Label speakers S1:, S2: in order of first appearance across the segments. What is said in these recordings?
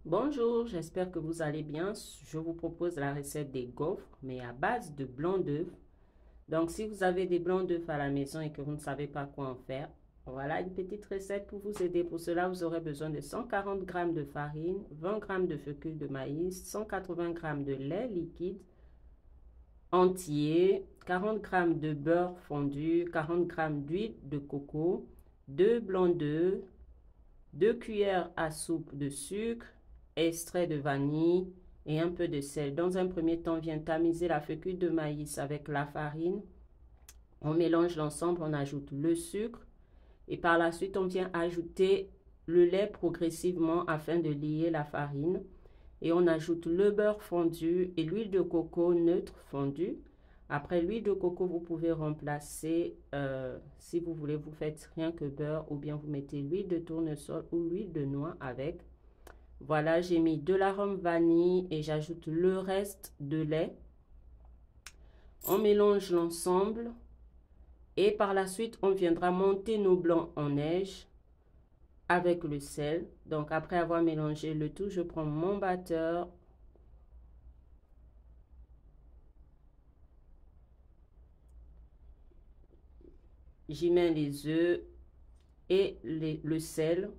S1: Bonjour, j'espère que vous allez bien. Je vous propose la recette des gaufres, mais à base de blanc d'œuf. Donc, si vous avez des blancs d'œufs à la maison et que vous ne savez pas quoi en faire, voilà une petite recette pour vous aider. Pour cela, vous aurez besoin de 140 g de farine, 20 g de fécule de maïs, 180 g de lait liquide entier, 40 g de beurre fondu, 40 g d'huile de coco, 2 blancs d'œufs, 2 cuillères à soupe de sucre, extrait de vanille et un peu de sel. Dans un premier temps, on vient tamiser la fécule de maïs avec la farine. On mélange l'ensemble, on ajoute le sucre et par la suite, on vient ajouter le lait progressivement afin de lier la farine. Et on ajoute le beurre fondu et l'huile de coco neutre fondue. Après l'huile de coco, vous pouvez remplacer, si vous voulez, vous faites rien que beurre ou bien vous mettez l'huile de tournesol ou l'huile de noix avec. Voilà, j'ai mis de l'arôme vanille et j'ajoute le reste de lait. On mélange l'ensemble et par la suite, on viendra monter nos blancs en neige avec le sel. Donc, après avoir mélangé le tout, je prends mon batteur. J'y mets les œufs et le sel.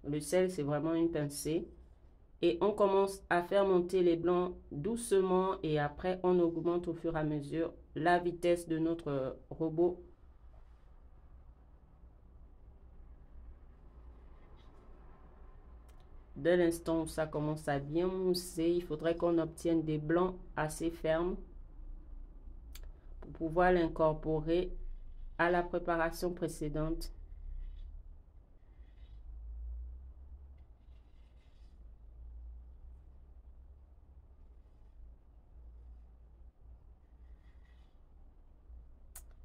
S1: Le sel, c'est vraiment une pincée. Et on commence à faire monter les blancs doucement et après, on augmente au fur et à mesure la vitesse de notre robot. Dès l'instant où ça commence à bien mousser, il faudrait qu'on obtienne des blancs assez fermes pour pouvoir l'incorporer à la préparation précédente.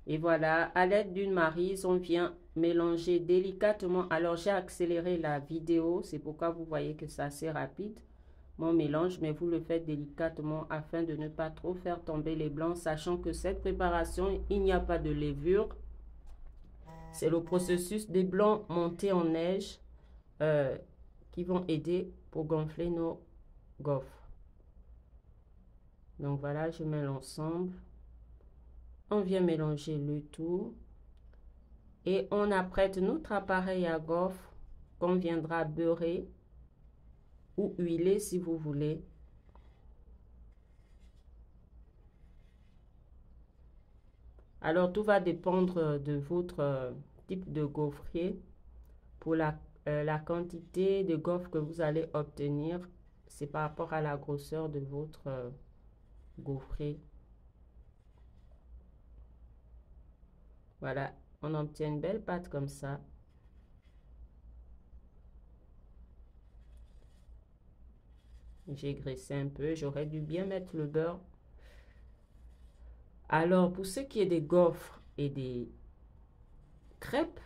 S1: Et voilà, à l'aide d'une maryse, on vient mélanger délicatement. Alors, j'ai accéléré la vidéo, c'est pourquoi vous voyez que c'est assez rapide, mon mélange, mais vous le faites délicatement afin de ne pas trop faire tomber les blancs, sachant que cette préparation, il n'y a pas de levure. C'est le processus des blancs montés en neige qui vont aider pour gonfler nos gaufres. Donc voilà, je mets l'ensemble. On vient mélanger le tout. Et on apprête notre appareil à gaufres qu'on viendra beurrer ou huiler si vous voulez. Alors tout va dépendre de votre type de gaufrier. Pour la quantité de gaufres que vous allez obtenir, c'est par rapport à la grosseur de votre gaufrier. Voilà, on obtient une belle pâte comme ça. J'ai graissé un peu, j'aurais dû bien mettre le beurre. Alors, pour ce qui est des gaufres et des crêpes,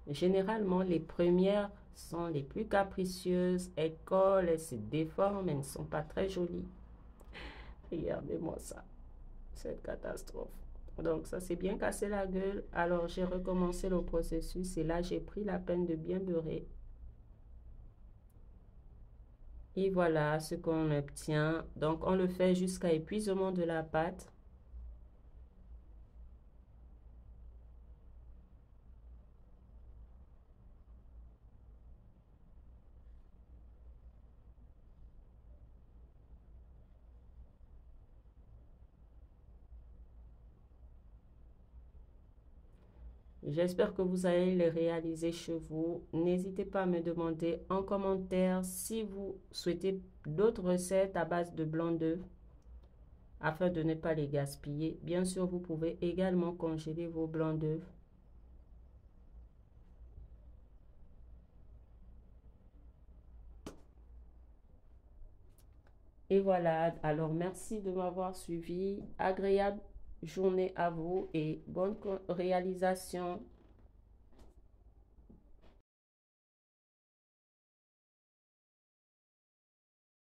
S1: généralement, les premières sont les plus capricieuses. Elles collent, elles se déforment, elles ne sont pas très jolies. Regardez-moi ça, cette catastrophe. Donc, ça s'est bien cassé la gueule. Alors, j'ai recommencé le processus et là, j'ai pris la peine de bien beurrer. Et voilà ce qu'on obtient. Donc, on le fait jusqu'à épuisement de la pâte. J'espère que vous allez les réaliser chez vous. N'hésitez pas à me demander en commentaire si vous souhaitez d'autres recettes à base de blanc d'œuf afin de ne pas les gaspiller. Bien sûr, vous pouvez également congeler vos blancs d'œufs. Et voilà, alors merci de m'avoir suivi. Agréable journée à vous et bonne réalisation.